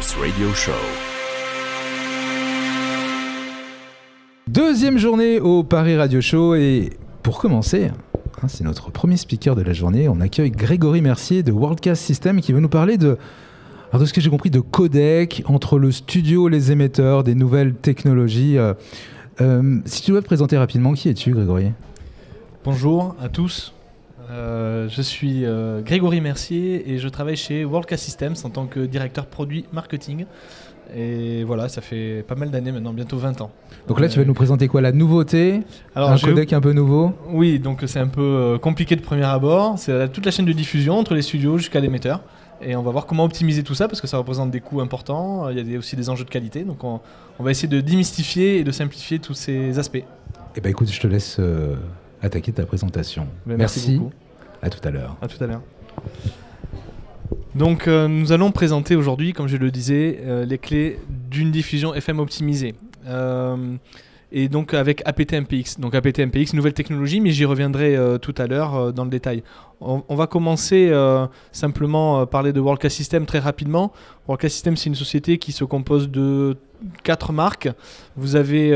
Paris Radio Show. Deuxième journée au Paris Radio Show et pour commencer, c'est notre premier speaker de la journée, on accueille Grégory Mercier de Worldcast System qui veut nous parler de ce que j'ai compris, de codec entre le studio, les émetteurs, des nouvelles technologies. Si tu dois te présenter rapidement, qui es-tu Grégory ? Bonjour à tous, je suis Grégory Mercier et je travaille chez Worldcast Systems en tant que directeur produit marketing. Et voilà, ça fait pas mal d'années maintenant, bientôt 20 ans. Donc là, tu vas nous présenter quoi ? La nouveauté ? Alors, un codec un peu nouveau ? Oui, donc c'est un peu compliqué de premier abord. C'est toute la chaîne de diffusion entre les studios jusqu'à l'émetteur. Et on va voir comment optimiser tout ça parce que ça représente des coûts importants. Il y a aussi des enjeux de qualité. Donc on va essayer de démystifier et de simplifier tous ces aspects. Eh bien écoute, je te laisse attaquer ta présentation. Merci beaucoup. À tout à l'heure. À tout à l'heure. Donc nous allons présenter aujourd'hui, comme je le disais, les clés d'une diffusion FM optimisée. Et donc avec APT-MPX. Donc APT-MPX, nouvelle technologie, mais j'y reviendrai tout à l'heure dans le détail. On va commencer simplement parler de Worldcast System très rapidement. Worldcast System, c'est une société qui se compose de 4 marques. Vous avez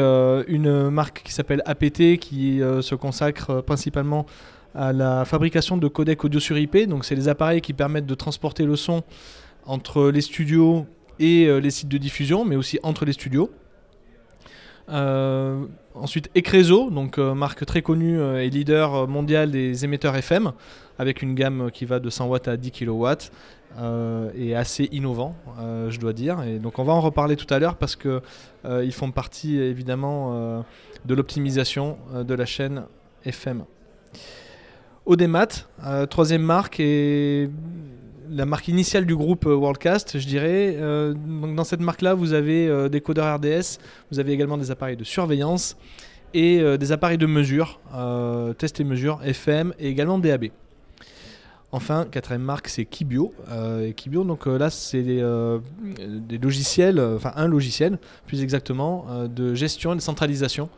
une marque qui s'appelle APT qui se consacre principalement à la fabrication de codecs audio sur IP. Donc c'est les appareils qui permettent de transporter le son entre les studios et les sites de diffusion, mais aussi entre les studios. Ensuite Ecréso, donc marque très connue et leader mondial des émetteurs FM, avec une gamme qui va de 100 watts à 10 kW et assez innovant, je dois dire. Et donc on va en reparler tout à l'heure parce que ils font partie évidemment de l'optimisation de la chaîne FM. Audemat, troisième marque et la marque initiale du groupe Worldcast, je dirais. Donc dans cette marque-là, vous avez des codeurs RDS, vous avez également des appareils de surveillance et des appareils de mesure, test et mesure, FM et également DAB. Enfin, quatrième marque, c'est Kibio. Kibio, donc là, c'est des logiciels, enfin un logiciel, plus exactement, de gestion et de centralisation.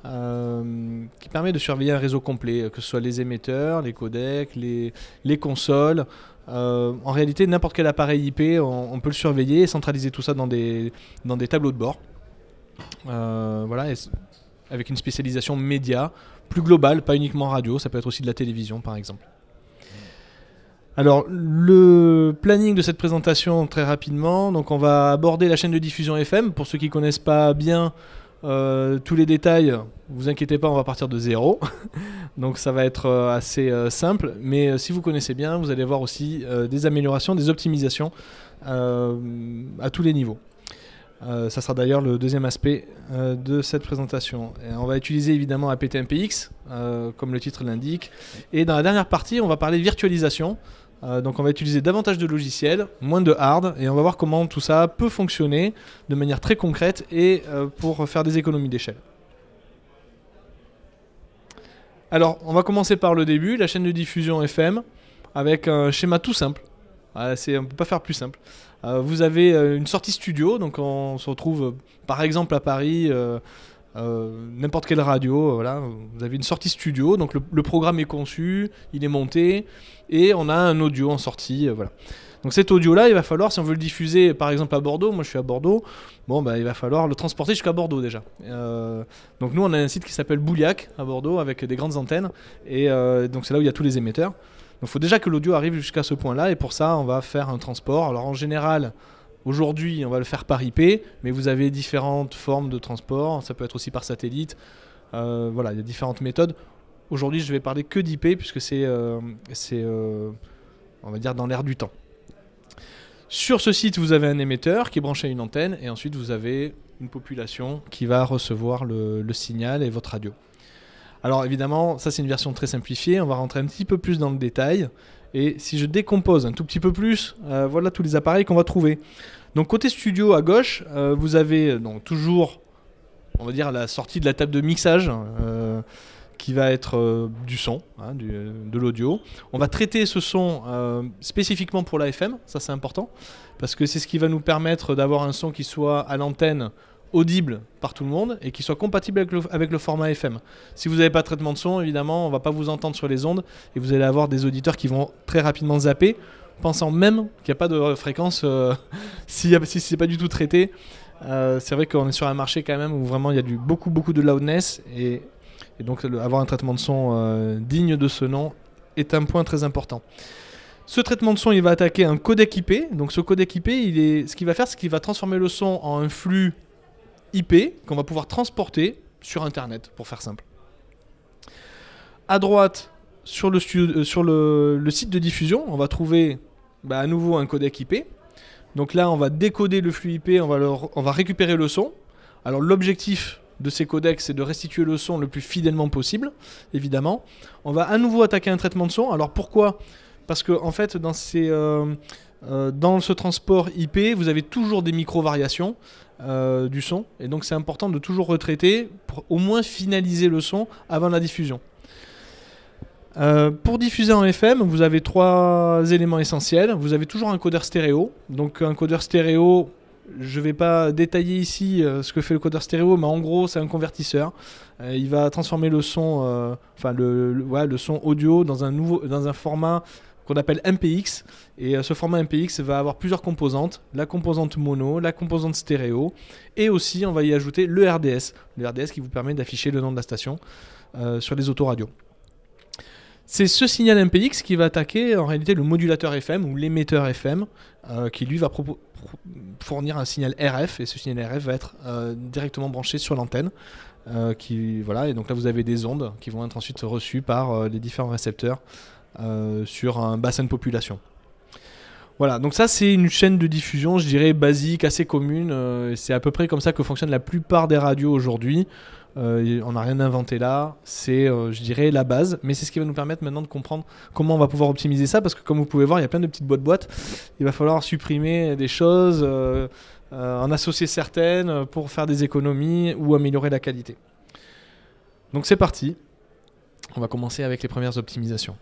Qui permet de surveiller un réseau complet, que ce soit les émetteurs, les codecs, les consoles. En réalité, n'importe quel appareil IP, on peut le surveiller et centraliser tout ça dans des tableaux de bord. Voilà, avec une spécialisation média plus globale, pas uniquement radio, ça peut être aussi de la télévision par exemple. Alors, le planning de cette présentation, très rapidement, donc on va aborder la chaîne de diffusion FM. Pour ceux qui ne connaissent pas bien tous les détails, vous inquiétez pas, on va partir de zéro. Donc ça va être assez simple, mais si vous connaissez bien, vous allez voir aussi des améliorations, des optimisations à tous les niveaux. Ça sera d'ailleurs le deuxième aspect de cette présentation. Et on va utiliser évidemment APT-MPX, comme le titre l'indique. Et dans la dernière partie, on va parler virtualisation. Donc on va utiliser davantage de logiciels, moins de hard, et on va voir comment tout ça peut fonctionner de manière très concrète et pour faire des économies d'échelle. Alors on va commencer par le début, la chaîne de diffusion FM, avec un schéma tout simple. On ne peut pas faire plus simple. Vous avez une sortie studio, donc on se retrouve par exemple à Paris, n'importe quelle radio, voilà, vous avez une sortie studio, donc le programme est conçu, il est monté, et on a un audio en sortie, voilà. Donc cet audio-là, il va falloir, si on veut le diffuser par exemple à Bordeaux, moi je suis à Bordeaux, il va falloir le transporter jusqu'à Bordeaux déjà. Donc nous on a un site qui s'appelle Bouliac à Bordeaux avec des grandes antennes, et donc c'est là où il y a tous les émetteurs. Donc il faut déjà que l'audio arrive jusqu'à ce point-là, et pour ça on va faire un transport. Alors en général, aujourd'hui on va le faire par IP, mais vous avez différentes formes de transport, ça peut être aussi par satellite, voilà, il y a différentes méthodes. Aujourd'hui je vais parler que d'IP puisque c'est on va dire dans l'air du temps. Sur ce site vous avez un émetteur qui est branché à une antenne, et ensuite vous avez une population qui va recevoir le signal et votre radio. Alors évidemment, ça c'est une version très simplifiée, on va rentrer un petit peu plus dans le détail. Et si je décompose un tout petit peu plus, voilà tous les appareils qu'on va trouver. Donc côté studio à gauche, vous avez donc toujours, on va dire, la sortie de la table de mixage qui va être du son, de l'audio. On va traiter ce son spécifiquement pour la FM, ça c'est important, parce que c'est ce qui va nous permettre d'avoir un son qui soit à l'antenne audible par tout le monde et qui soit compatible avec le format FM. Si vous n'avez pas de traitement de son, évidemment, on ne va pas vous entendre sur les ondes et vous allez avoir des auditeurs qui vont très rapidement zapper pensant même qu'il n'y a pas de fréquence si c'est pas du tout traité. C'est vrai qu'on est sur un marché quand même où vraiment il y a beaucoup de loudness et donc avoir un traitement de son digne de ce nom est un point très important. Ce traitement de son, il va attaquer un codec IP. Donc ce codec IP, ce qu'il va faire, c'est qu'il va transformer le son en un flux IP qu'on va pouvoir transporter sur Internet, pour faire simple. À droite, sur le site de diffusion, on va trouver à nouveau un codec IP. Donc là, on va décoder le flux IP, on va récupérer le son. Alors l'objectif de ces codecs, c'est de restituer le son le plus fidèlement possible, évidemment. On va à nouveau attaquer un traitement de son. Alors pourquoi ? Parce que en fait, dans ce transport IP, vous avez toujours des micro-variations du son. Et donc c'est important de toujours retraiter pour au moins finaliser le son avant la diffusion. Pour diffuser en FM, vous avez 3 éléments essentiels. Vous avez toujours un codeur stéréo. Donc un codeur stéréo, je ne vais pas détailler ici ce que fait le codeur stéréo, mais en gros c'est un convertisseur. Il va transformer le son, le son audio dans un format qu'on appelle MPX. Et ce format MPX va avoir plusieurs composantes. La composante mono, la composante stéréo. Et aussi on va y ajouter le RDS. Le RDS qui vous permet d'afficher le nom de la station sur les autoradios. C'est ce signal MPX qui va attaquer en réalité le modulateur FM ou l'émetteur FM qui lui va fournir un signal RF et ce signal RF va être directement branché sur l'antenne. Et donc là vous avez des ondes qui vont être ensuite reçues par les différents récepteurs sur un bassin de population. Voilà, donc ça c'est une chaîne de diffusion, je dirais basique, assez commune. C'est à peu près comme ça que fonctionnent la plupart des radios aujourd'hui. On n'a rien inventé là, c'est je dirais la base, mais c'est ce qui va nous permettre maintenant de comprendre comment on va pouvoir optimiser ça, parce que comme vous pouvez voir, il y a plein de petites boîtes. Il va falloir supprimer des choses, en associer certaines pour faire des économies ou améliorer la qualité. Donc c'est parti, on va commencer avec les premières optimisations.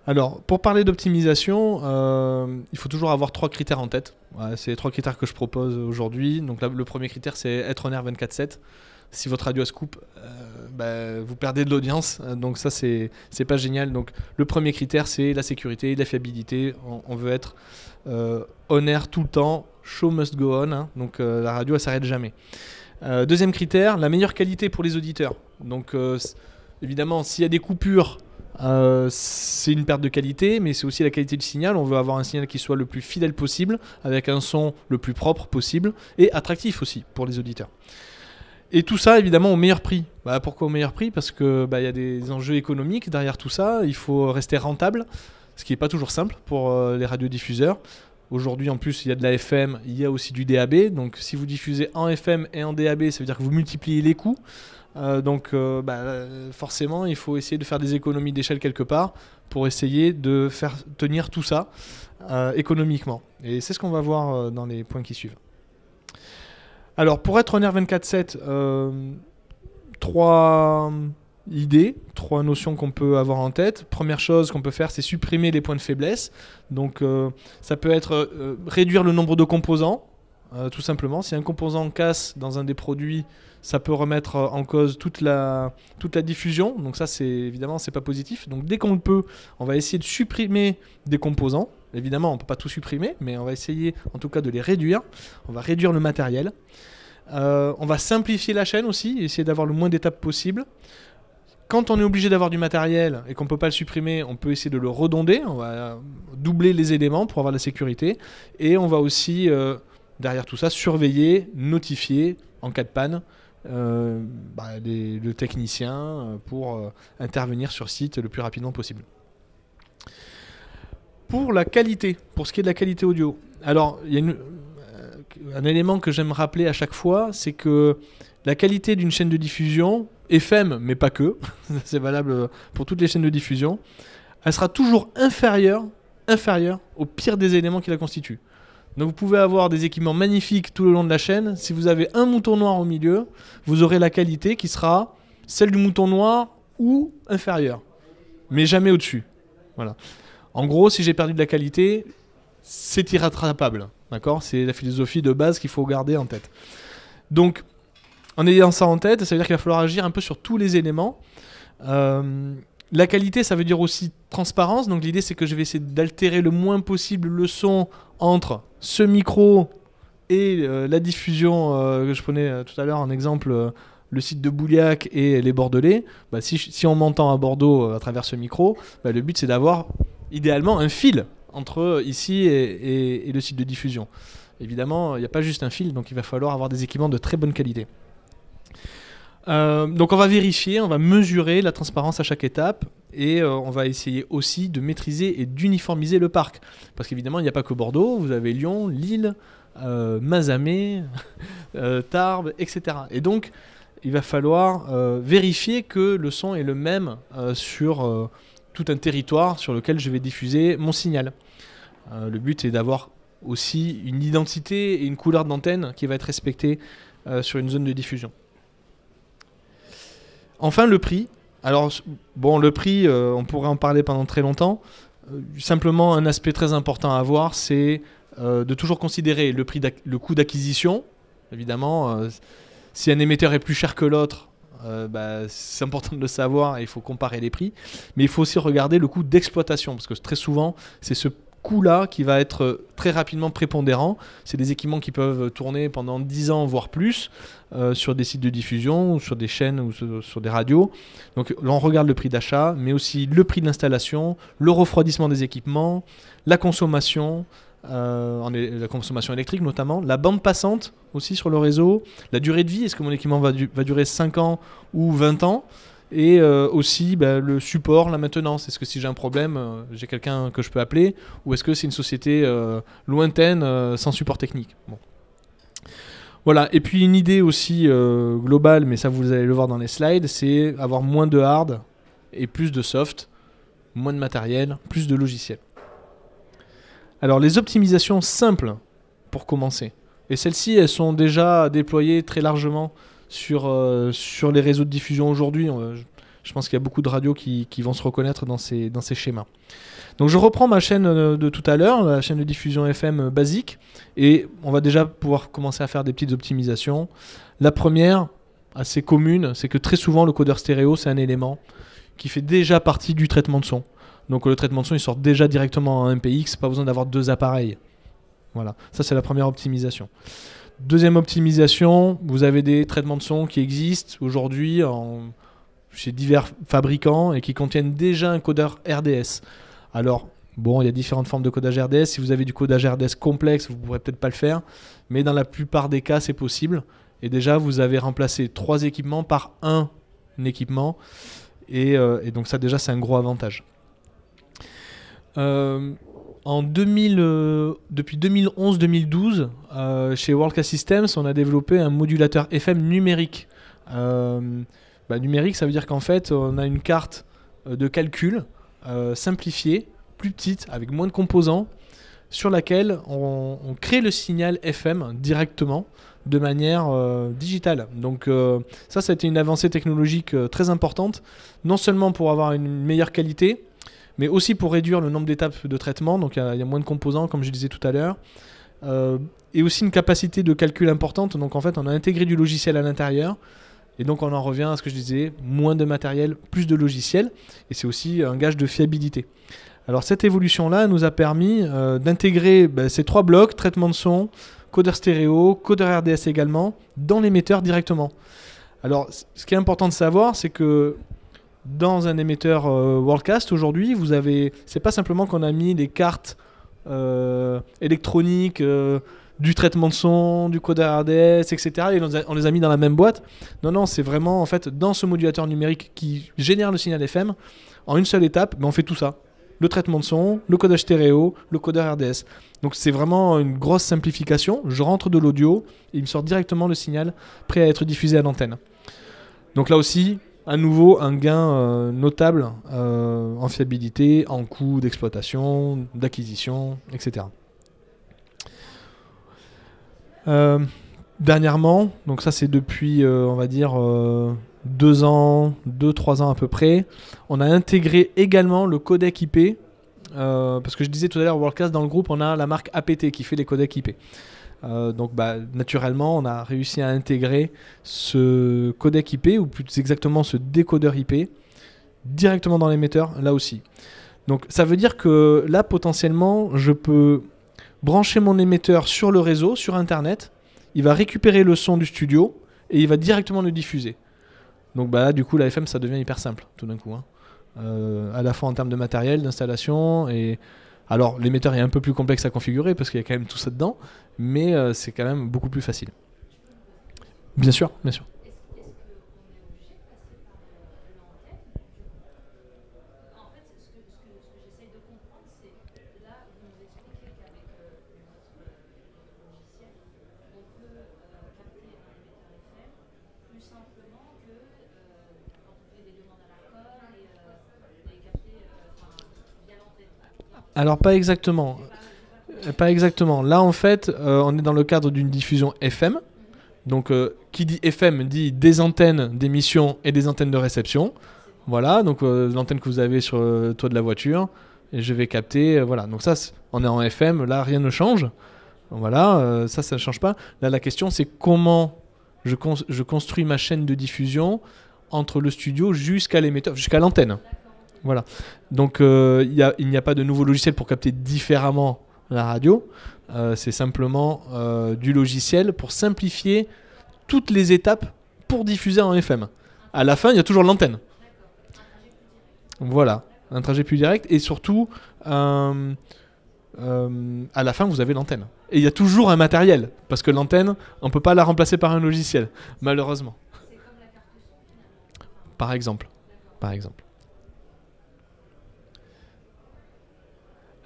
Alors, pour parler d'optimisation, il faut toujours avoir 3 critères en tête. Voilà, c'est les 3 critères que je propose aujourd'hui. Donc là, le premier critère, c'est être en air 24/7. Si votre radio se coupe, vous perdez de l'audience. Donc ça, c'est pas génial. Donc le premier critère, c'est la sécurité, la fiabilité. On veut être on air tout le temps. Show must go on. Hein. Donc la radio, elle s'arrête jamais. Deuxième critère, la meilleure qualité pour les auditeurs. Donc évidemment, s'il y a des coupures, c'est une perte de qualité, mais c'est aussi la qualité du signal. On veut avoir un signal qui soit le plus fidèle possible, avec un son le plus propre possible et attractif aussi pour les auditeurs. Et tout ça évidemment au meilleur prix. Pourquoi au meilleur prix ? Parce que y a des enjeux économiques derrière tout ça. Il faut rester rentable, ce qui n'est pas toujours simple pour les radiodiffuseurs. Aujourd'hui en plus il y a de la FM, il y a aussi du DAB. Donc si vous diffusez en FM et en DAB, ça veut dire que vous multipliez les coûts. Forcément il faut essayer de faire des économies d'échelle quelque part pour essayer de faire tenir tout ça économiquement, et c'est ce qu'on va voir dans les points qui suivent. Alors pour être en air 24/7, 3 idées, 3 notions qu'on peut avoir en tête. Première chose qu'on peut faire, c'est supprimer les points de faiblesse. Donc ça peut être réduire le nombre de composants. Tout simplement, si un composant casse dans un des produits, ça peut remettre en cause toute la diffusion. Donc ça, évidemment, c'est pas positif. Donc dès qu'on le peut, on va essayer de supprimer des composants. Évidemment, on peut pas tout supprimer, mais on va essayer en tout cas de les réduire. On va réduire le matériel. On va simplifier la chaîne aussi, essayer d'avoir le moins d'étapes possible. Quand on est obligé d'avoir du matériel et qu'on ne peut pas le supprimer, on peut essayer de le redonder. On va doubler les éléments pour avoir de la sécurité. Et on va aussi, derrière tout ça, surveiller, notifier en cas de panne le technicien pour intervenir sur site le plus rapidement possible. Pour la qualité, pour ce qui est de la qualité audio, alors il y a un élément que j'aime rappeler à chaque fois, c'est que la qualité d'une chaîne de diffusion, FM, mais pas que, c'est valable pour toutes les chaînes de diffusion, elle sera toujours inférieure au pire des éléments qui la constituent. Donc vous pouvez avoir des équipements magnifiques tout le long de la chaîne. Si vous avez un mouton noir au milieu, vous aurez la qualité qui sera celle du mouton noir ou inférieure, mais jamais au-dessus. Voilà. En gros, si j'ai perdu de la qualité, c'est irrattrapable. D'accord ? C'est la philosophie de base qu'il faut garder en tête. Donc, en ayant ça en tête, ça veut dire qu'il va falloir agir un peu sur tous les éléments. La qualité, ça veut dire aussi transparence. Donc l'idée, c'est que je vais essayer d'altérer le moins possible le son entre ce micro et la diffusion que je prenais tout à l'heure en exemple, le site de Bouliac et les Bordelais. Bah, si on m'entend à Bordeaux à travers ce micro, bah, le but c'est d'avoir idéalement un fil entre ici et le site de diffusion. Évidemment, il n'y a pas juste un fil, donc il va falloir avoir des équipements de très bonne qualité. Donc on va vérifier, on va mesurer la transparence à chaque étape et on va essayer aussi de maîtriser et d'uniformiser le parc. Parce qu'évidemment, il n'y a pas que Bordeaux, vous avez Lyon, Lille, Mazamet, Tarbes, etc. Et donc, il va falloir vérifier que le son est le même sur tout un territoire sur lequel je vais diffuser mon signal. Le but est d'avoir aussi une identité et une couleur d'antenne qui va être respectée sur une zone de diffusion. Enfin, le prix. Alors, bon, le prix, on pourrait en parler pendant très longtemps. Simplement, un aspect très important à avoir, c'est de toujours considérer le coût d'acquisition. Évidemment, si un émetteur est plus cher que l'autre, c'est important de le savoir et il faut comparer les prix. Mais il faut aussi regarder le coût d'exploitation, parce que très souvent, c'est ce coût-là qui va être très rapidement prépondérant. C'est des équipements qui peuvent tourner pendant 10 ans, voire plus, sur des sites de diffusion, ou sur des chaînes, ou sur des radios. Donc là, on regarde le prix d'achat, mais aussi le prix de l'installation, le refroidissement des équipements, la consommation, la consommation électrique notamment, la bande passante aussi sur le réseau, la durée de vie, est-ce que mon équipement va durer 5 ans ou 20 ans, et aussi le support, la maintenance. Est-ce que si j'ai un problème, j'ai quelqu'un que je peux appeler, ou est-ce que c'est une société lointaine sans support technique. Bon. Voilà, et puis une idée aussi globale, mais ça vous allez le voir dans les slides, c'est avoir moins de hard et plus de soft, moins de matériel, plus de logiciel. Alors les optimisations simples pour commencer, et celles-ci elles sont déjà déployées très largement sur les réseaux de diffusion aujourd'hui. Je pense qu'il y a beaucoup de radios qui vont se reconnaître dans ces schémas. Donc je reprends ma chaîne de tout à l'heure, la chaîne de diffusion FM basique, et on va déjà pouvoir commencer à faire des petites optimisations. La première, assez commune, c'est que très souvent le codeur stéréo, c'est un élément qui fait déjà partie du traitement de son. Donc le traitement de son, il sort déjà directement en MPX, pas besoin d'avoir 2 appareils. Voilà, ça c'est la première optimisation. Deuxième optimisation, vous avez des traitements de son qui existent aujourd'hui chez divers fabricants et qui contiennent déjà un codeur RDS. Alors, bon, il y a différentes formes de codage RDS. Si vous avez du codage RDS complexe, vous ne pourrez peut-être pas le faire, mais dans la plupart des cas, c'est possible. Et déjà, vous avez remplacé 3 équipements par un équipement. Et donc ça, déjà, c'est un gros avantage. Depuis 2011-2012, chez WorldCast Systems, on a développé un modulateur FM numérique. Numérique, ça veut dire qu'en fait, on a une carte de calcul simplifiée, plus petite, avec moins de composants, sur laquelle on crée le signal FM directement, de manière digitale. Donc ça a été une avancée technologique très importante, non seulement pour avoir une meilleure qualité, mais aussi pour réduire le nombre d'étapes de traitement. Donc il y a moins de composants, comme je disais tout à l'heure, et aussi une capacité de calcul importante. Donc en fait, on a intégré du logiciel à l'intérieur, et donc on en revient à ce que je disais, moins de matériel, plus de logiciel, et c'est aussi un gage de fiabilité. Alors cette évolution-là nous a permis d'intégrer ces 3 blocs, traitement de son, codeur stéréo, codeur RDS également, dans l'émetteur directement. Alors ce qui est important de savoir, c'est que dans un émetteur WorldCast aujourd'hui, c'est pas simplement qu'on a mis les cartes électroniques du traitement de son, du codeur RDS, etc. et on les a mis dans la même boîte. Non, c'est vraiment en fait dans ce modulateur numérique qui génère le signal FM, en une seule étape, on fait tout ça. Le traitement de son, le codage stéréo, le codeur RDS. Donc c'est vraiment une grosse simplification. Je rentre de l'audio et il me sort directement le signal prêt à être diffusé à l'antenne. Donc là aussi, à nouveau, un gain notable en fiabilité, en coût d'exploitation, d'acquisition, etc. Dernièrement, donc ça c'est depuis, on va dire, 2-3 ans à peu près, on a intégré également le codec IP, parce que je disais tout à l'heure, WorldCast, dans le groupe, on a la marque APT qui fait les codecs IP. Donc naturellement, on a réussi à intégrer ce codec IP, ou plus exactement ce décodeur IP, directement dans l'émetteur, là aussi. Donc ça veut dire que là, potentiellement, je peux brancher mon émetteur sur le réseau, sur Internet. Il va récupérer le son du studio et il va directement le diffuser. Donc bah, là, du coup, la FM, ça devient hyper simple, tout d'un coup. Hein. À la fois en termes de matériel, d'installation. Et alors, l'émetteur est un peu plus complexe à configurer parce qu'il y a quand même tout ça dedans. Mais c'est quand même beaucoup plus facile. Bien sûr, bien sûr. Alors pas exactement. Pas exactement. Là en fait, on est dans le cadre d'une diffusion FM. Donc qui dit FM dit des antennes d'émission et des antennes de réception. Voilà, donc l'antenne que vous avez sur le toit de la voiture, et je vais capter, voilà. Donc ça, on est en FM, là rien ne change. Voilà, ça ne change pas. Là la question c'est comment je construis ma chaîne de diffusion entre le studio jusqu'à l'émetteur, jusqu'à l'antenne. Voilà. Donc il n'y a pas de nouveau logiciel pour capter différemment la radio. C'est simplement du logiciel pour simplifier toutes les étapes pour diffuser en FM. À la fin, il y a toujours l'antenne. Voilà, un trajet plus direct. Et surtout, à la fin, vous avez l'antenne. Et il y a toujours un matériel. Parce que l'antenne, on ne peut pas la remplacer par un logiciel, malheureusement. Par exemple. Par exemple.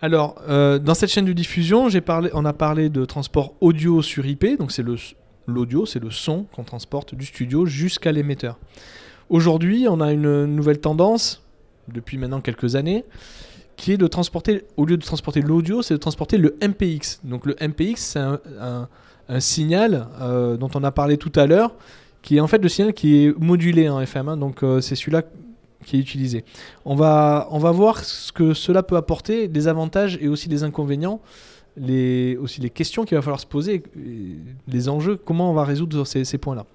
Alors, dans cette chaîne de diffusion, on a parlé de transport audio sur IP, donc c'est l'audio, c'est le son qu'on transporte du studio jusqu'à l'émetteur. Aujourd'hui, on a une nouvelle tendance, depuis maintenant quelques années, qui est de transporter, au lieu de transporter l'audio, c'est de transporter le MPX. Donc le MPX, c'est un signal dont on a parlé tout à l'heure, qui est en fait le signal qui est modulé en FM, hein, donc c'est celui-là qui est utilisé. On va voir ce que cela peut apporter, des avantages et aussi des inconvénients, aussi les questions qu'il va falloir se poser, les enjeux, comment on va résoudre ces points-là.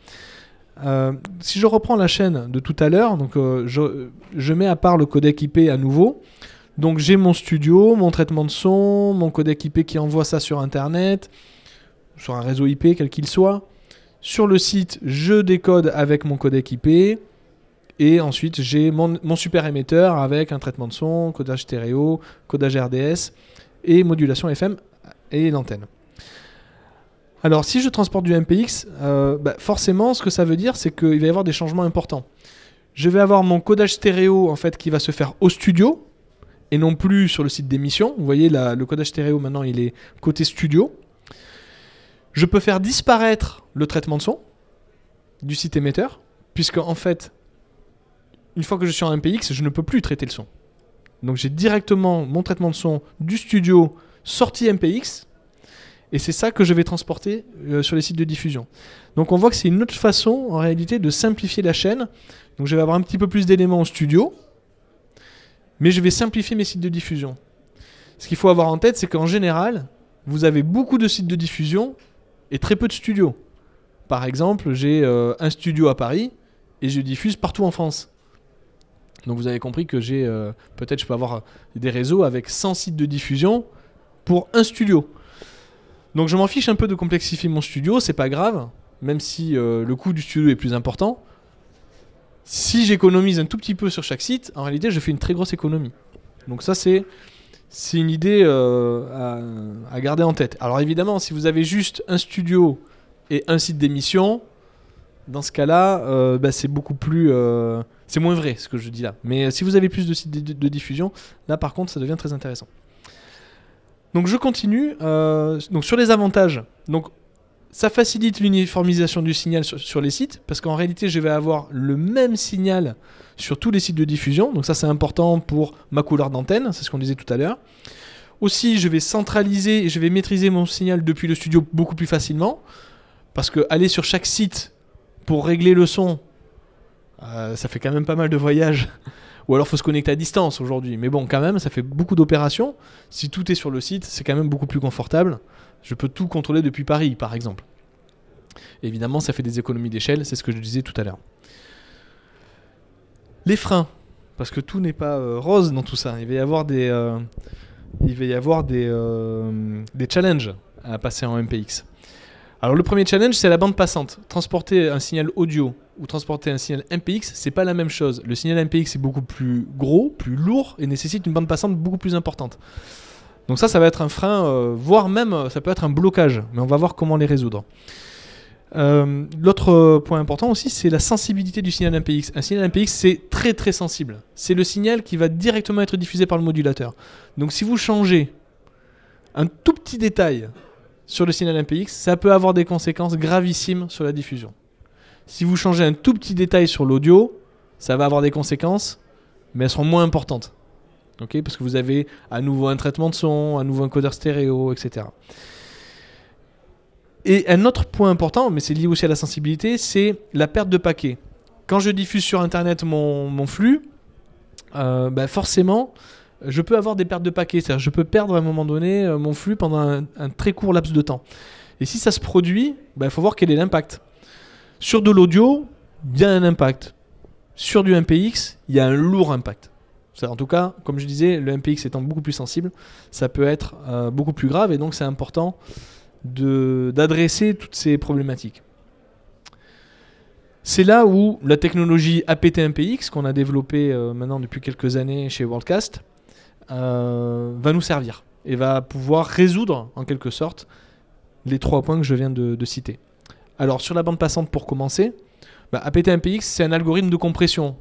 Si je reprends la chaîne de tout à l'heure, donc je mets à part le codec IP à nouveau. Donc j'ai mon studio, mon traitement de son, mon codec IP qui envoie ça sur Internet, sur un réseau IP quel qu'il soit. Sur le site, je décode avec mon codec IP. Et ensuite, j'ai mon super émetteur avec un traitement de son, codage stéréo, codage RDS et modulation FM et l'antenne. Alors, si je transporte du MPX, forcément, ce que ça veut dire, c'est qu'il va y avoir des changements importants. Je vais avoir mon codage stéréo en fait, qui va se faire au studio et non plus sur le site d'émission. Vous voyez, le codage stéréo, maintenant, il est côté studio. Je peux faire disparaître le traitement de son du site émetteur, puisque en fait, une fois que je suis en MPX, je ne peux plus traiter le son. Donc j'ai directement mon traitement de son du studio sorti MPX, et c'est ça que je vais transporter sur les sites de diffusion. Donc on voit que c'est une autre façon, en réalité, de simplifier la chaîne. Donc je vais avoir un petit peu plus d'éléments au studio, mais je vais simplifier mes sites de diffusion. Ce qu'il faut avoir en tête, c'est qu'en général, vous avez beaucoup de sites de diffusion et très peu de studios. Par exemple, j'ai un studio à Paris, et je diffuse partout en France. Donc vous avez compris que peut-être je peux avoir des réseaux avec 100 sites de diffusion pour un studio. Donc je m'en fiche un peu de complexifier mon studio, c'est pas grave, même si le coût du studio est plus important. Si j'économise un tout petit peu sur chaque site, en réalité je fais une très grosse économie. Donc ça c'est une idée à garder en tête. Alors évidemment, si vous avez juste un studio et un site d'émission, dans ce cas-là, c'est beaucoup plus... c'est moins vrai ce que je dis là. Mais si vous avez plus de sites de diffusion, là par contre ça devient très intéressant. Donc je continue. Donc sur les avantages, donc, ça facilite l'uniformisation du signal sur les sites, parce qu'en réalité je vais avoir le même signal sur tous les sites de diffusion. Donc ça c'est important pour ma couleur d'antenne, c'est ce qu'on disait tout à l'heure. Aussi je vais centraliser et je vais maîtriser mon signal depuis le studio beaucoup plus facilement, parce que aller sur chaque site pour régler le son, ça fait quand même pas mal de voyages. Ou alors il faut se connecter à distance aujourd'hui. Mais bon, quand même, ça fait beaucoup d'opérations. Si tout est sur le site, c'est quand même beaucoup plus confortable. Je peux tout contrôler depuis Paris, par exemple. Et évidemment, ça fait des économies d'échelle, c'est ce que je disais tout à l'heure. Les freins. parce que tout n'est pas rose dans tout ça. Il va y avoir des challenges à passer en MPX. Alors le premier challenge, c'est la bande passante. Transporter un signal audio ou transporter un signal MPX, c'est pas la même chose. Le signal MPX est beaucoup plus gros, plus lourd et nécessite une bande passante beaucoup plus importante. Donc ça va être un frein, voire même ça peut être un blocage, mais on va voir comment les résoudre. L'autre point important aussi, c'est la sensibilité du signal MPX. Un signal MPX, c'est très très sensible. C'est le signal qui va directement être diffusé par le modulateur. Donc si vous changez un tout petit détail sur le signal MPX, ça peut avoir des conséquences gravissimes sur la diffusion. Si vous changez un tout petit détail sur l'audio, ça va avoir des conséquences, mais elles seront moins importantes. Okay, parce que vous avez à nouveau un traitement de son, à nouveau un codeur stéréo, etc. Et un autre point important, mais c'est lié aussi à la sensibilité, c'est la perte de paquets. Quand je diffuse sur Internet mon flux, forcément, je peux avoir des pertes de paquets. C'est-à-dire je peux perdre à un moment donné mon flux pendant un très court laps de temps. Et si ça se produit, il faut voir quel est l'impact. Sur de l'audio, il y a un impact. Sur du MPX, il y a un lourd impact. En tout cas, comme je disais, le MPX étant beaucoup plus sensible, ça peut être beaucoup plus grave et donc c'est important d'adresser toutes ces problématiques. C'est là où la technologie APT-MPX, qu'on a développée maintenant depuis quelques années chez Worldcast, va nous servir et va pouvoir résoudre en quelque sorte les 3 points que je viens de citer. Alors sur la bande passante pour commencer, APT-MPX c'est un algorithme de compression.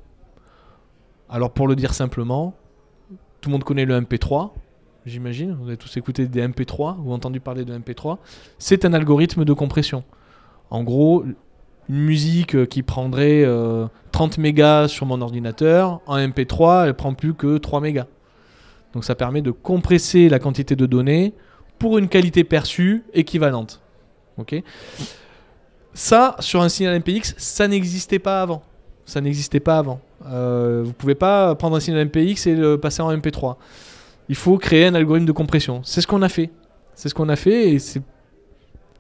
Alors pour le dire simplement, tout le monde connaît le MP3, j'imagine, vous avez tous écouté des MP3 ou entendu parler de MP3, c'est un algorithme de compression. En gros, une musique qui prendrait 30 mégas sur mon ordinateur, en MP3 elle prend plus que 3 mégas. Donc ça permet de compresser la quantité de données pour une qualité perçue équivalente. Okay. Ça, sur un signal MPX, ça n'existait pas avant. Vous ne pouvez pas prendre un signal MPX et le passer en MP3. Il faut créer un algorithme de compression. C'est ce qu'on a fait. Et c'est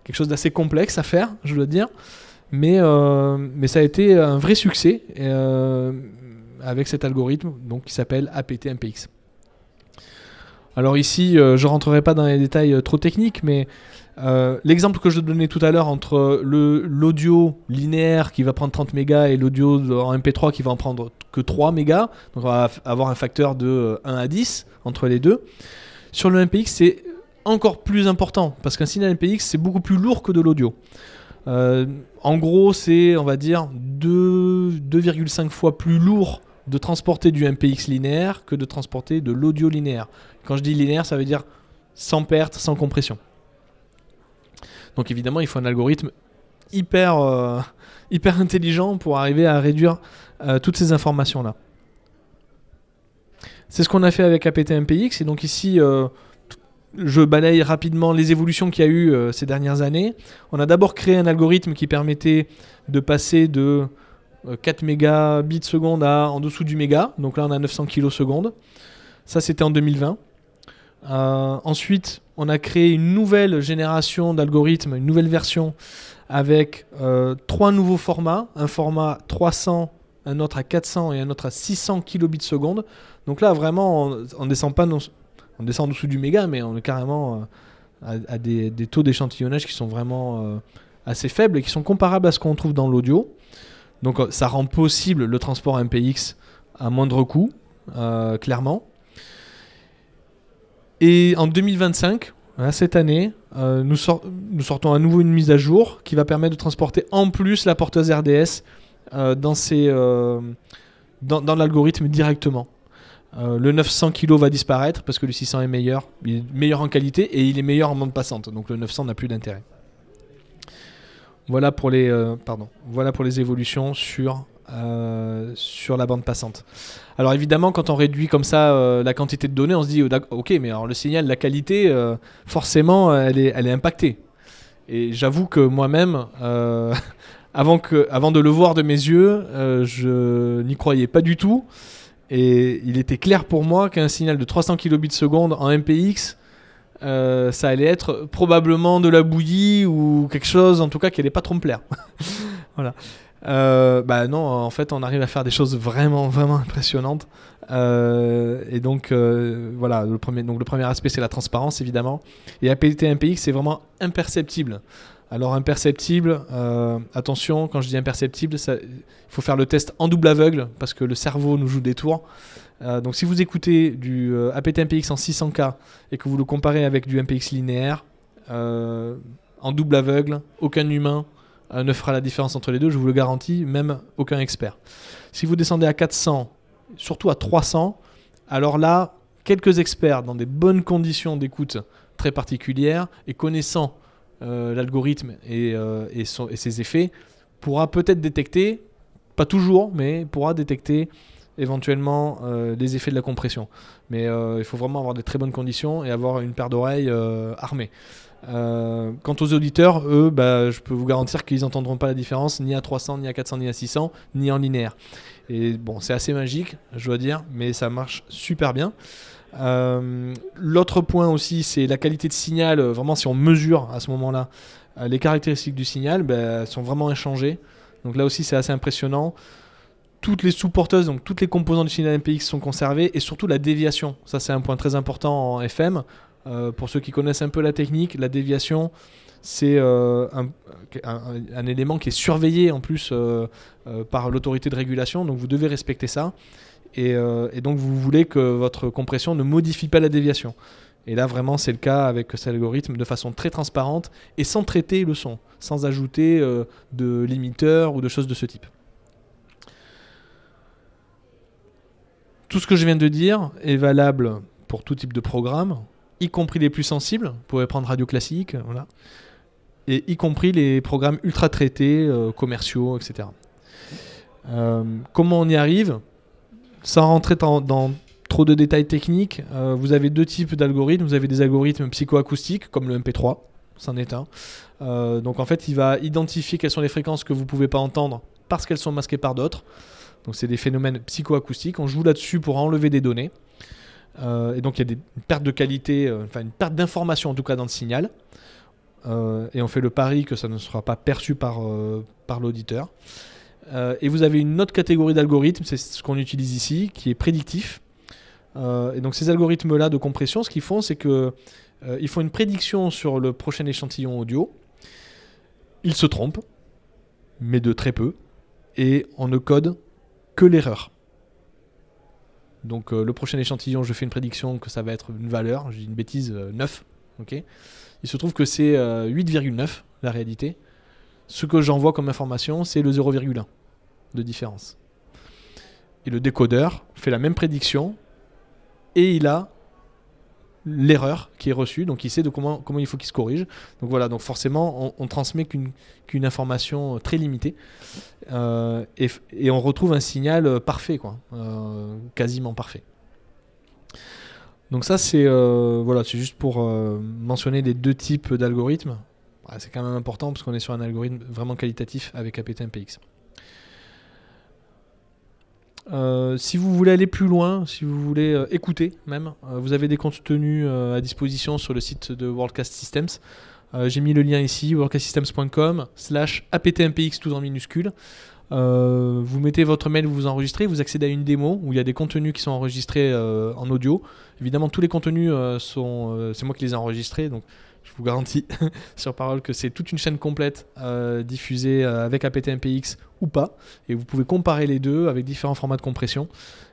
quelque chose d'assez complexe à faire, je dois dire. Mais ça a été un vrai succès avec cet algorithme donc, qui s'appelle APT-MPX. Alors ici, je ne rentrerai pas dans les détails trop techniques, mais l'exemple que je donnais tout à l'heure entre l'audio linéaire qui va prendre 30 mégas et l'audio en MP3 qui va en prendre que 3 mégas, donc on va avoir un facteur de 1 à 10 entre les deux. Sur le MPX, c'est encore plus important, parce qu'un signal MPX, c'est beaucoup plus lourd que de l'audio. En gros, c'est, on va dire, 2,5 fois plus lourd de transporter du MPX linéaire que de transporter de l'audio linéaire. Quand je dis linéaire, ça veut dire sans perte, sans compression. Donc évidemment, il faut un algorithme hyper intelligent pour arriver à réduire toutes ces informations-là. C'est ce qu'on a fait avec APT-MPX. Et donc ici, je balaye rapidement les évolutions qu'il y a eu ces dernières années. On a d'abord créé un algorithme qui permettait de passer de 4 mégabits seconde à en dessous du méga. Donc là, on a 900 kilosecondes. Ça, c'était en 2020. Ensuite, on a créé une nouvelle génération d'algorithmes, une nouvelle version avec 3 nouveaux formats. Un format 300, un autre à 400 et un autre à 600 kilobits seconde. Donc là, vraiment, on descend pas... On descend en dessous du méga, mais on est carrément à des taux d'échantillonnage qui sont vraiment assez faibles et qui sont comparables à ce qu'on trouve dans l'audio. Donc ça rend possible le transport MPX à moindre coût, clairement. Et en 2025, cette année, nous sortons à nouveau une mise à jour qui va permettre de transporter en plus la porteuse RDS dans l'algorithme directement. Le 900 kg va disparaître parce que le 600 est meilleur. Il est meilleur en qualité et il est meilleur en bande passante. Donc le 900 n'a plus d'intérêt. Voilà pour les évolutions sur la bande passante. Alors évidemment, quand on réduit comme ça la quantité de données, on se dit ok, mais alors le signal, la qualité, forcément, elle est impactée. Et j'avoue que moi-même, avant de le voir de mes yeux, je n'y croyais pas du tout. Et il était clair pour moi qu'un signal de 300 kilobits seconde en MPX, ça allait être probablement de la bouillie ou quelque chose, en tout cas, qui n'allait pas trop me plaire. Voilà. Bah non, en fait, on arrive à faire des choses vraiment, vraiment impressionnantes. Et donc, voilà, le premier aspect, c'est la transparence, évidemment. Et APT-MPX, c'est vraiment imperceptible. Alors, imperceptible, attention, quand je dis imperceptible, il faut faire le test en double aveugle, parce que le cerveau nous joue des tours. Donc, si vous écoutez du APT-MPX en 600K et que vous le comparez avec du MPX linéaire, en double aveugle, aucun humain ne fera la différence entre les deux, je vous le garantis, même aucun expert. Si vous descendez à 400, surtout à 300, alors là, quelques experts dans des bonnes conditions d'écoute très particulières et connaissant l'algorithme et ses effets, pourra peut-être détecter, pas toujours, mais pourra détecter éventuellement les effets de la compression. Mais il faut vraiment avoir de très bonnes conditions et avoir une paire d'oreilles armée. Quant aux auditeurs, eux, je peux vous garantir qu'ils n'entendront pas la différence ni à 300, ni à 400, ni à 600, ni en linéaire. Et bon, c'est assez magique, je dois dire, mais ça marche super bien. L'autre point aussi, c'est la qualité de signal. Vraiment, si on mesure à ce moment-là, les caractéristiques du signal sont vraiment inchangées. Donc là aussi, c'est assez impressionnant. Toutes les sous-porteuses, donc toutes les composants du signal MPX sont conservées, et surtout la déviation. Ça, c'est un point très important en FM. Pour ceux qui connaissent un peu la technique, la déviation, c'est un élément qui est surveillé en plus par l'autorité de régulation, donc vous devez respecter ça. Et donc vous voulez que votre compression ne modifie pas la déviation. Et là, vraiment, c'est le cas avec cet algorithme de façon très transparente et sans traiter le son, sans ajouter de limiteurs ou de choses de ce type. Tout ce que je viens de dire est valable pour tout type de programme, y compris les plus sensibles. Vous pouvez prendre Radio Classique, voilà, et y compris les programmes ultra traités, commerciaux, etc. Comment on y arrive ? Sans rentrer dans trop de détails techniques, vous avez deux types d'algorithmes. Vous avez des algorithmes psychoacoustiques, comme le MP3, c'en est un. Donc en fait, il va identifier quelles sont les fréquences que vous ne pouvez pas entendre parce qu'elles sont masquées par d'autres. Donc c'est des phénomènes psychoacoustiques. On joue là-dessus pour enlever des données. Et donc il y a une perte de qualité, une perte d'information en tout cas dans le signal. Et on fait le pari que ça ne sera pas perçu par l'auditeur. Et vous avez une autre catégorie d'algorithmes, c'est ce qu'on utilise ici, qui est prédictif. Et donc ces algorithmes-là de compression, ce qu'ils font, c'est qu'ils font une prédiction sur le prochain échantillon audio. Ils se trompent, mais de très peu. Et on ne code que l'erreur. Donc le prochain échantillon, je fais une prédiction que ça va être une valeur, je dis une bêtise, 9. Okay. Il se trouve que c'est 8,9 la réalité. Ce que j'envoie comme information, c'est le 0,1 de différence. Et le décodeur fait la même prédiction et il a l'erreur qui est reçue, donc il sait de comment il faut qu'il se corrige. Donc voilà, donc forcément, on transmet qu'une information très limitée et on retrouve un signal parfait, quoi, quasiment parfait. Donc ça, c'est juste pour mentionner les deux types d'algorithmes. C'est quand même important parce qu'on est sur un algorithme vraiment qualitatif avec APT-MPX. Si vous voulez aller plus loin, si vous voulez écouter même, vous avez des contenus à disposition sur le site de Worldcast Systems. J'ai mis le lien ici, worldcastsystems.com/aptmpx tout en minuscule. Vous mettez votre mail, vous vous enregistrez, vous accédez à une démo où il y a des contenus qui sont enregistrés en audio. Évidemment, tous les contenus c'est moi qui les ai enregistrés, donc je vous garantis sur parole que c'est toute une chaîne complète diffusée avec APT-MPX ou pas. Et vous pouvez comparer les deux avec différents formats de compression.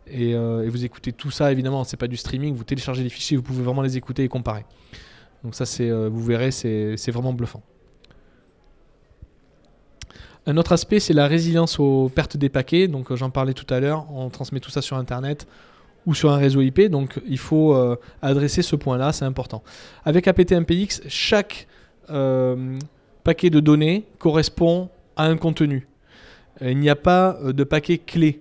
Et vous écoutez tout ça, évidemment, c'est pas du streaming. Vous téléchargez les fichiers, vous pouvez vraiment les écouter et comparer. Donc ça, vous verrez, c'est vraiment bluffant. Un autre aspect, c'est la résilience aux pertes des paquets. Donc j'en parlais tout à l'heure, on transmet tout ça sur Internet ou sur un réseau IP, donc il faut adresser ce point-là, c'est important. Avec APT-MPX, chaque paquet de données correspond à un contenu. Il n'y a pas de paquet clé.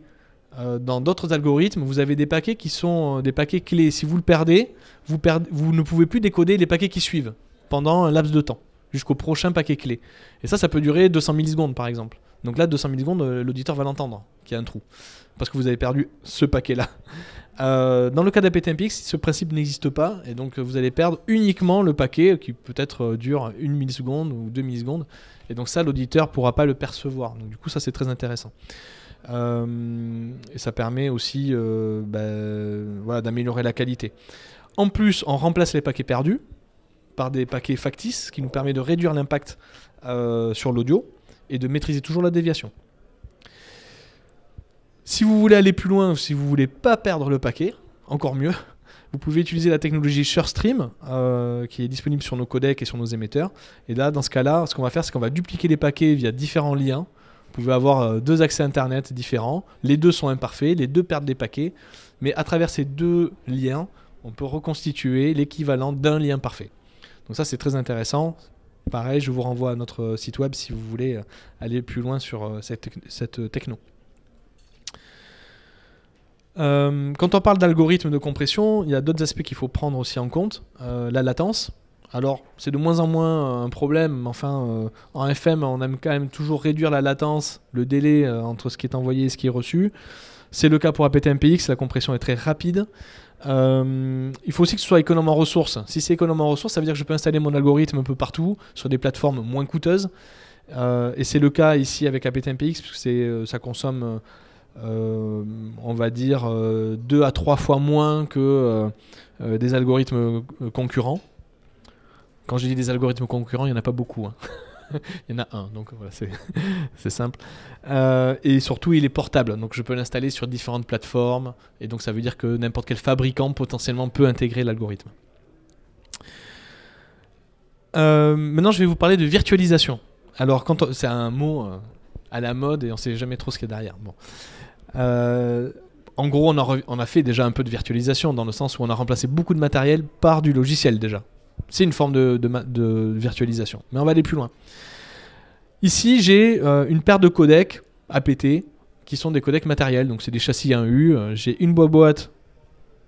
Dans d'autres algorithmes, vous avez des paquets qui sont des paquets clés. Si vous le perdez, vous ne pouvez plus décoder les paquets qui suivent pendant un laps de temps, jusqu'au prochain paquet clé. Et ça peut durer 200 millisecondes par exemple. Donc là, 200 millisecondes, l'auditeur va l'entendre, qu'il y a un trou. Parce que vous avez perdu ce paquet-là. Dans le cas d'APTMPX, ce principe n'existe pas. Et donc, vous allez perdre uniquement le paquet qui peut-être dure 1 milliseconde ou 2 millisecondes. Et donc ça, l'auditeur ne pourra pas le percevoir. Donc du coup, ça, c'est très intéressant. Et ça permet aussi d'améliorer la qualité. En plus, on remplace les paquets perdus par des paquets factices, ce qui nous permet de réduire l'impact sur l'audio et de maîtriser toujours la déviation. Si vous voulez aller plus loin, si vous ne voulez pas perdre le paquet, encore mieux, vous pouvez utiliser la technologie SureStream qui est disponible sur nos codecs et sur nos émetteurs. Et là, dans ce cas-là, ce qu'on va faire, c'est qu'on va dupliquer les paquets via différents liens. Vous pouvez avoir 2 accès Internet différents. Les 2 sont imparfaits, les 2 perdent des paquets. Mais à travers ces 2 liens, on peut reconstituer l'équivalent d'un lien parfait. Donc ça, c'est très intéressant. Pareil, je vous renvoie à notre site web si vous voulez aller plus loin sur cette techno. Quand on parle d'algorithme de compression, il y a d'autres aspects qu'il faut prendre aussi en compte. La latence. Alors, c'est de moins en moins un problème. Enfin, en FM, on aime quand même toujours réduire la latence, le délai entre ce qui est envoyé et ce qui est reçu. C'est le cas pour APTMPX, la compression est très rapide. Il faut aussi que ce soit économe en ressources. Si c'est économe en ressources, ça veut dire que je peux installer mon algorithme un peu partout, sur des plateformes moins coûteuses. Et c'est le cas ici avec APTMPX, puisque ça consomme... on va dire 2 à 3 fois moins que des algorithmes concurrents. Quand je dis des algorithmes concurrents, il n'y en a pas beaucoup. Hein. Il y en a un, donc voilà, c'est simple. Et surtout, il est portable, donc je peux l'installer sur différentes plateformes. Et donc ça veut dire que n'importe quel fabricant potentiellement peut intégrer l'algorithme. Maintenant, je vais vous parler de virtualisation. Alors, c'est un mot à la mode et on ne sait jamais trop ce qu'il y a derrière. Bon. En gros, on a fait déjà un peu de virtualisation dans le sens où on a remplacé beaucoup de matériel par du logiciel déjà. C'est une forme de virtualisation. Mais on va aller plus loin. Ici, j'ai une paire de codecs APT qui sont des codecs matériels. Donc, c'est des châssis 1U. J'ai une boîte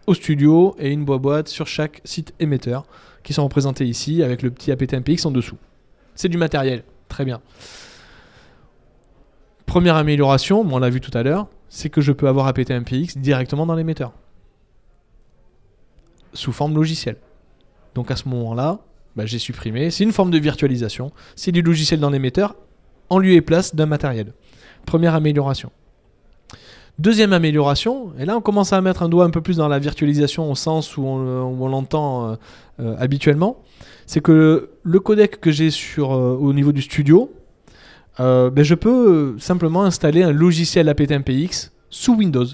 au studio et une boîte sur chaque site émetteur qui sont représentés ici avec le petit APTMPX en dessous. C'est du matériel. Très bien. Première amélioration, on l'a vu tout à l'heure, c'est que je peux avoir APTMPX directement dans l'émetteur. Sous forme logicielle. Donc à ce moment-là, j'ai supprimé. C'est une forme de virtualisation. C'est du logiciel dans l'émetteur en lieu et place d'un matériel. Première amélioration. Deuxième amélioration, et là on commence à mettre un doigt un peu plus dans la virtualisation au sens où on l'entend habituellement, c'est que le codec que j'ai au niveau du studio, je peux simplement installer un logiciel APTMPX sous Windows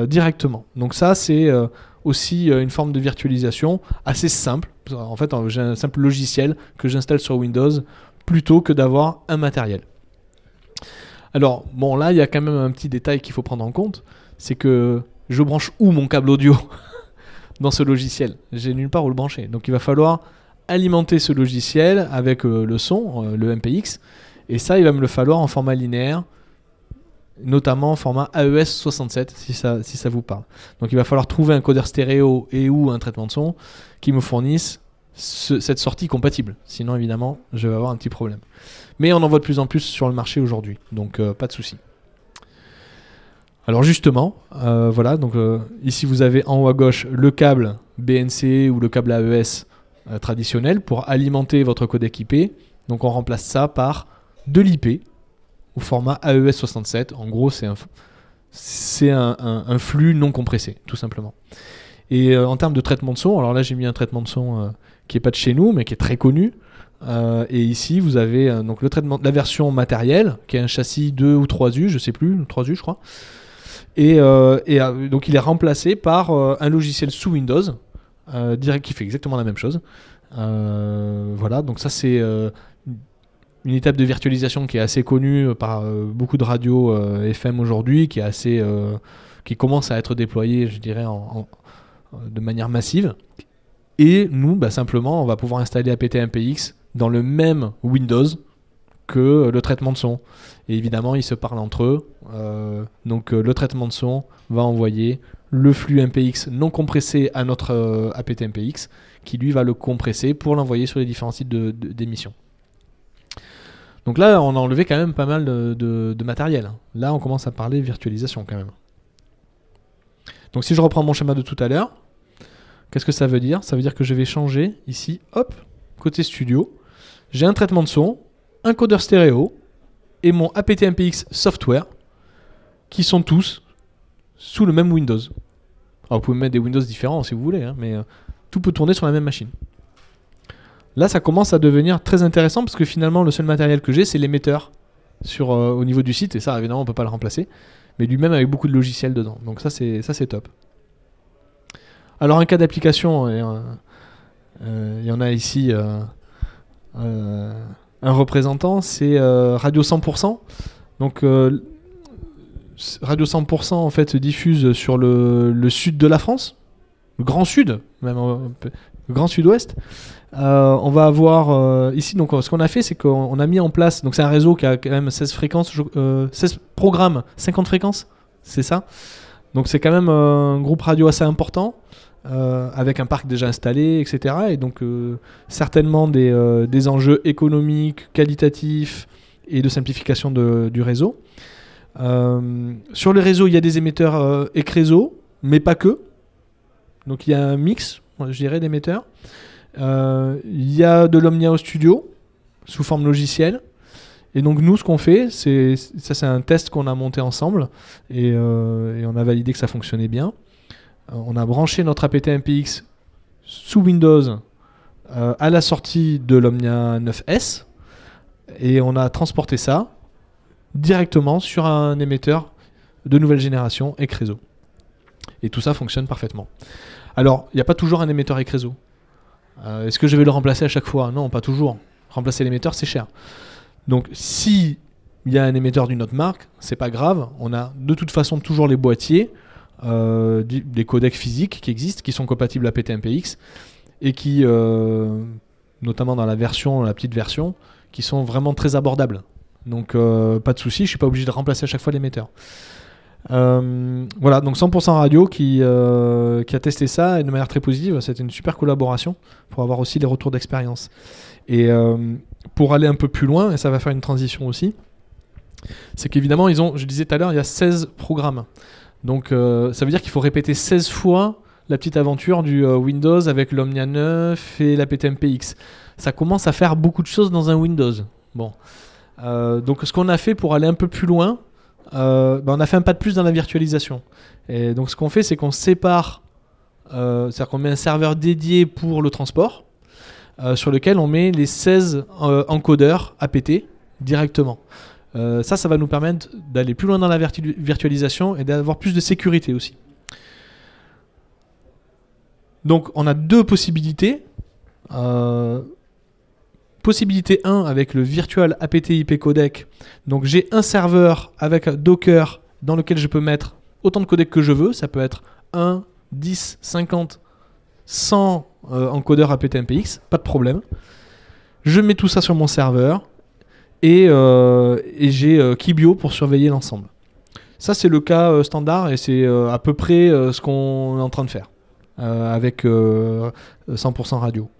directement. Donc ça c'est aussi une forme de virtualisation assez simple. En fait, j'ai un simple logiciel que j'installe sur Windows plutôt que d'avoir un matériel. Alors, bon, là, il y a quand même un petit détail qu'il faut prendre en compte, c'est que je branche où mon câble audio dans ce logiciel? J'ai nulle part où le brancher. Donc, il va falloir alimenter ce logiciel avec le son, le MPX, et ça, il va me le falloir en format linéaire, notamment en format AES67 si ça vous parle. Donc il va falloir trouver un codeur stéréo et ou un traitement de son qui me fournisse cette sortie compatible. Sinon évidemment je vais avoir un petit problème. Mais on en voit de plus en plus sur le marché aujourd'hui, donc pas de souci. Alors justement, voilà, donc ici vous avez en haut à gauche le câble BNC ou le câble AES traditionnel pour alimenter votre codec IP. Donc on remplace ça par de l'IP au format AES67. En gros, c'est un flux non compressé, tout simplement. Et en termes de traitement de son, alors là j'ai mis un traitement de son qui n'est pas de chez nous, mais qui est très connu. Et ici, vous avez donc le traitement de la version matérielle, qui est un châssis 2 ou 3U, je ne sais plus, 3U je crois. Et donc il est remplacé par un logiciel sous Windows, direct, qui fait exactement la même chose. Voilà, donc ça c'est... une étape de virtualisation qui est assez connue par beaucoup de radios FM aujourd'hui, qui commence à être déployée, je dirais, de manière massive. Et nous, simplement, on va pouvoir installer APTMPX dans le même Windows que le traitement de son. Et évidemment, ils se parlent entre eux. Donc le traitement de son va envoyer le flux MPX non compressé à notre APTMPX, qui lui va le compresser pour l'envoyer sur les différents sites d'émission. Donc là, on a enlevé quand même pas mal de matériel. Là, on commence à parler virtualisation quand même. Donc si je reprends mon schéma de tout à l'heure, qu'est-ce que ça veut dire? Ça veut dire que je vais changer ici, hop, côté studio. J'ai un traitement de son, un codeur stéréo et mon aptMPX software qui sont tous sous le même Windows. Alors vous pouvez mettre des Windows différents si vous voulez, hein, mais tout peut tourner sur la même machine. Là, ça commence à devenir très intéressant parce que finalement, le seul matériel que j'ai, c'est l'émetteur au niveau du site. Et ça, évidemment, on ne peut pas le remplacer. Mais lui-même avec beaucoup de logiciels dedans. Donc ça, c'est top. Alors, un cas d'application, il y en a ici un représentant, c'est Radio 100%. Donc, Radio 100% en fait diffuse sur le sud de la France, le Grand Sud, même le Grand Sud-Ouest. On va avoir ici, donc ce qu'on a fait, c'est qu'on a mis en place, donc c'est un réseau qui a quand même 16 fréquences, 16 programmes, 50 fréquences, c'est ça. Donc c'est quand même un groupe radio assez important, avec un parc déjà installé, etc. Et donc certainement des enjeux économiques, qualitatifs et de simplification du réseau. Sur le réseau, il y a des émetteurs ECRESO, mais pas que. Donc il y a un mix, je dirais, d'émetteurs. Il y a de l'Omnia au studio sous forme logicielle. Et donc nous, ce qu'on fait, c'est un test qu'on a monté ensemble et on a validé que ça fonctionnait bien. On a branché notre aptMPX sous Windows à la sortie de l'Omnia 9S et on a transporté ça directement sur un émetteur de nouvelle génération ECRESO. Et tout ça fonctionne parfaitement. Alors, il n'y a pas toujours un émetteur ECRESO. Est-ce que je vais le remplacer à chaque fois? Non, pas toujours. Remplacer l'émetteur, c'est cher. Donc, si il y a un émetteur d'une autre marque, c'est pas grave. On a de toute façon toujours les boîtiers, des codecs physiques qui existent, qui sont compatibles à aptMPX et qui, notamment dans la petite version, qui sont vraiment très abordables. Donc, pas de souci, je suis pas obligé de remplacer à chaque fois l'émetteur. Voilà, donc 100% Radio qui a testé ça et de manière très positive. C'était une super collaboration pour avoir aussi des retours d'expérience. Et pour aller un peu plus loin, et ça va faire une transition aussi, c'est qu'évidemment, je disais tout à l'heure, il y a 16 programmes. Donc ça veut dire qu'il faut répéter 16 fois la petite aventure du Windows avec l'Omnia 9 et l'aptMPX. Ça commence à faire beaucoup de choses dans un Windows. Bon. Donc ce qu'on a fait pour aller un peu plus loin, on a fait un pas de plus dans la virtualisation. Et donc ce qu'on fait, c'est qu'on sépare, c'est-à-dire qu'on met un serveur dédié pour le transport, sur lequel on met les 16 encodeurs APT directement. Ça va nous permettre d'aller plus loin dans la virtualisation et d'avoir plus de sécurité aussi. Donc on a deux possibilités. Possibilité 1 avec le Virtual apt IP Codec. Donc j'ai un serveur avec Docker dans lequel je peux mettre autant de codecs que je veux. Ça peut être 1, 10, 50, 100 encodeurs aptMPX, pas de problème. Je mets tout ça sur mon serveur et j'ai Kibio pour surveiller l'ensemble. Ça c'est le cas standard et c'est à peu près ce qu'on est en train de faire avec 100% radio.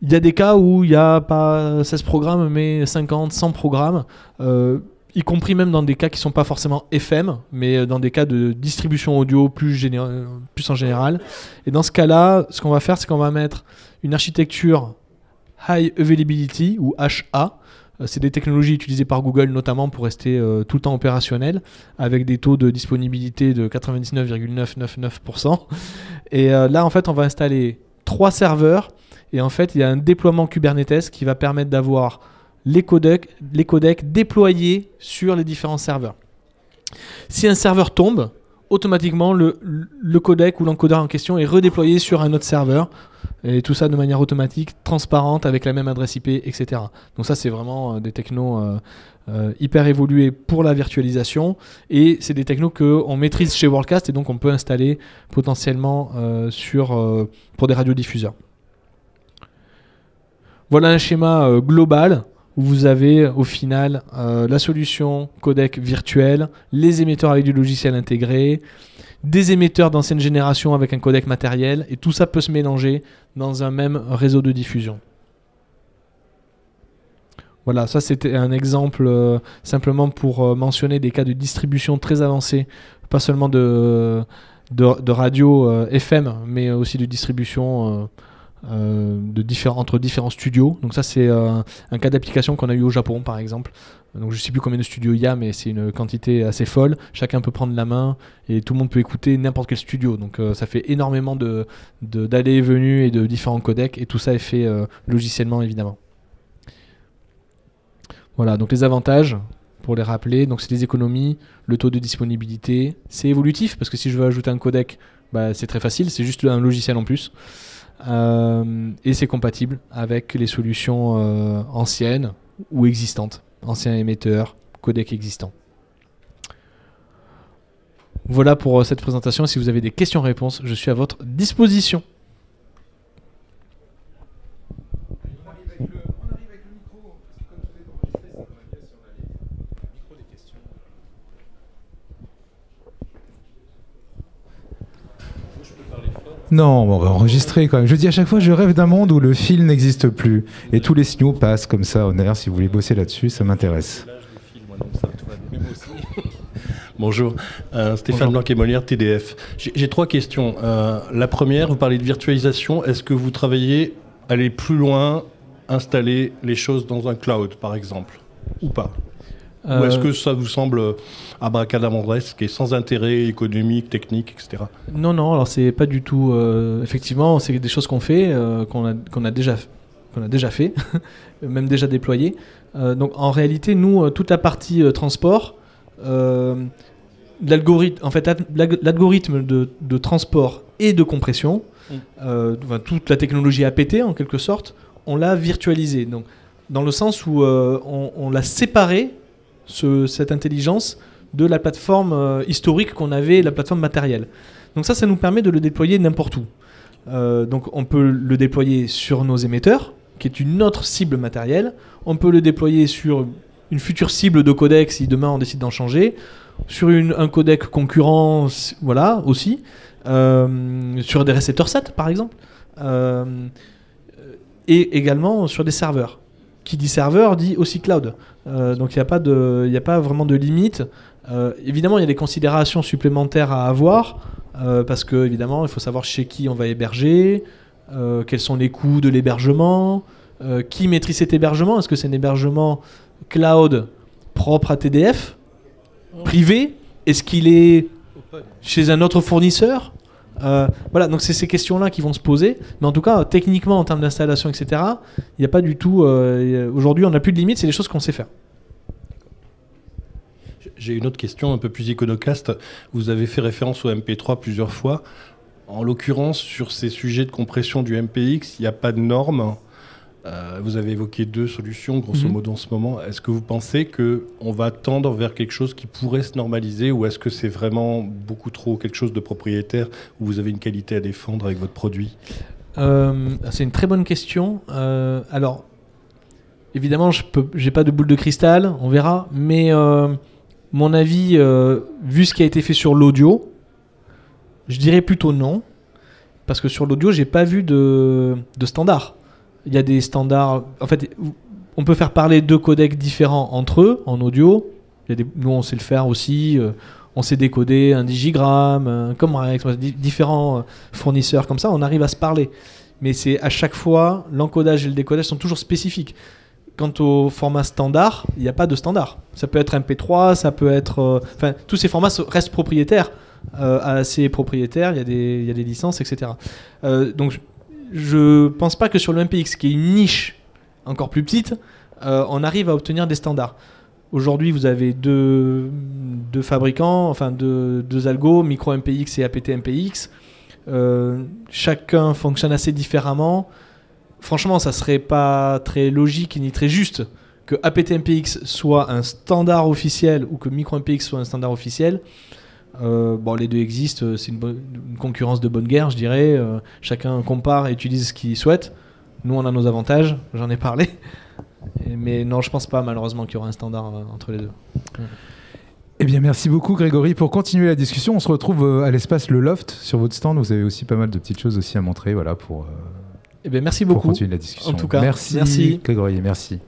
Il y a des cas où il n'y a pas 16 programmes, mais 50, 100 programmes, y compris même dans des cas qui ne sont pas forcément FM, mais dans des cas de distribution audio plus en général. Et dans ce cas-là, ce qu'on va faire, c'est qu'on va mettre une architecture High Availability, ou HA. C'est des technologies utilisées par Google notamment pour rester tout le temps opérationnel, avec des taux de disponibilité de 99,999%. Et là, en fait, on va installer 3 serveurs. Et en fait, il y a un déploiement Kubernetes qui va permettre d'avoir les codecs déployés sur les différents serveurs. Si un serveur tombe, automatiquement, le codec ou l'encodeur en question est redéployé sur un autre serveur. Et tout ça de manière automatique, transparente, avec la même adresse IP, etc. Donc ça, c'est vraiment des technos hyper évolués pour la virtualisation. Et c'est des technos qu'on maîtrise chez Worldcast et donc on peut installer potentiellement pour des radiodiffuseurs. Voilà un schéma global où vous avez au final la solution codec virtuel, les émetteurs avec du logiciel intégré, des émetteurs d'ancienne génération avec un codec matériel, et tout ça peut se mélanger dans un même réseau de diffusion. Voilà, ça c'était un exemple simplement pour mentionner des cas de distribution très avancés, pas seulement de radio FM, mais aussi de distribution entre différents studios. Donc ça c'est un cas d'application qu'on a eu au Japon par exemple. Donc je ne sais plus combien de studios il y a, mais c'est une quantité assez folle. Chacun peut prendre la main et tout le monde peut écouter n'importe quel studio. Donc ça fait énormément d'allées et venues et de différents codecs, et tout ça est fait logiciellement évidemment. Voilà, donc les avantages, pour les rappeler, donc c'est les économies, le taux de disponibilité, c'est évolutif, parce que si je veux ajouter un codec, c'est très facile, c'est juste un logiciel en plus. Et c'est compatible avec les solutions anciennes ou existantes, anciens émetteurs, codecs existants. Voilà pour cette présentation. Si vous avez des questions-réponses, je suis à votre disposition. On arrive avec le micro, parce que comme tout est enregistré, c'est quand même bien si on a les micros des questions. Non, on va enregistrer quand même. Je dis à chaque fois, je rêve d'un monde où le fil n'existe plus et tous les signaux passent comme ça en air. Si vous voulez bosser là-dessus, ça m'intéresse. Bonjour, Stéphane Blanc-Molière, TDF. J'ai 3 questions. La première, vous parlez de virtualisation. Est-ce que vous travaillez à aller plus loin, installer les choses dans un cloud, par exemple, ou pas? Ou est-ce que ça vous semble abracadabresque et sans intérêt économique, technique, etc.? Non, alors c'est pas du tout... effectivement, c'est des choses qu'on fait, qu'on a déjà fait, même déjà déployé. Donc en réalité, nous, toute la partie transport, l'algorithme de transport et de compression, toute la technologie APT en quelque sorte, on l'a virtualisé. Donc, dans le sens où on l'a séparé, cette intelligence, de la plateforme historique qu'on avait, la plateforme matérielle. Donc ça nous permet de le déployer n'importe où. Donc on peut le déployer sur nos émetteurs, qui est une autre cible matérielle. On peut le déployer sur une future cible de codec si demain on décide d'en changer, sur un codec concurrent, voilà, aussi, sur des récepteurs SAT par exemple, et également sur des serveurs. Qui dit serveur dit aussi cloud. Donc il n'y a pas vraiment de limite. Évidemment, il y a des considérations supplémentaires à avoir, parce que évidemment, il faut savoir chez qui on va héberger, quels sont les coûts de l'hébergement, qui maîtrise cet hébergement. Est-ce que c'est un hébergement cloud propre à TDF, privé? Est-ce qu'il est chez un autre fournisseur? Voilà, donc c'est ces questions-là qui vont se poser. Mais en tout cas, techniquement, en termes d'installation, etc., il n'y a pas du tout... aujourd'hui, on n'a plus de limites, c'est des choses qu'on sait faire. J'ai une autre question un peu plus iconoclaste. Vous avez fait référence au MP3 plusieurs fois. En l'occurrence, sur ces sujets de compression du MPX, il n'y a pas de normes. Vous avez évoqué 2 solutions, grosso modo, en ce moment. Est-ce que vous pensez qu'on va tendre vers quelque chose qui pourrait se normaliser, ou est-ce que c'est vraiment beaucoup trop quelque chose de propriétaire, où vous avez une qualité à défendre avec votre produit? C'est une très bonne question. Alors, évidemment, je n'ai pas de boule de cristal, on verra. Mais mon avis, vu ce qui a été fait sur l'audio, je dirais plutôt non. Parce que sur l'audio, je n'ai pas vu de standard. Il y a des standards. En fait, on peut faire parler 2 codecs différents entre eux en audio. Nous, on sait le faire aussi. On sait décoder un digigramme, comme différents fournisseurs comme ça. On arrive à se parler. Mais c'est à chaque fois, l'encodage et le décodage sont toujours spécifiques. Quant au format standard, il n'y a pas de standard. Ça peut être MP3, ça peut être... tous ces formats restent propriétaires. Assez propriétaires, il y a des licences, etc. Donc, je pense pas que sur le MPX, qui est une niche encore plus petite, on arrive à obtenir des standards. Aujourd'hui, vous avez deux fabricants, enfin deux algos, Micro MPX et APT MPX. Chacun fonctionne assez différemment. Franchement, ça serait pas très logique ni très juste que APT MPX soit un standard officiel ou que Micro MPX soit un standard officiel. Les 2 existent, c'est une concurrence de bonne guerre, je dirais. Chacun compare et utilise ce qu'il souhaite. Nous, on a nos avantages, j'en ai parlé. Mais non, je pense pas, malheureusement, qu'il y aura un standard entre les 2. Eh bien, merci beaucoup, Grégory. Pour continuer la discussion, on se retrouve à l'espace Le Loft sur votre stand. Vous avez aussi pas mal de petites choses aussi à montrer, voilà, pour merci beaucoup. Continuer la discussion. En tout cas, merci. Grégory, merci.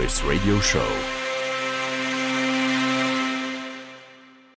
This radio show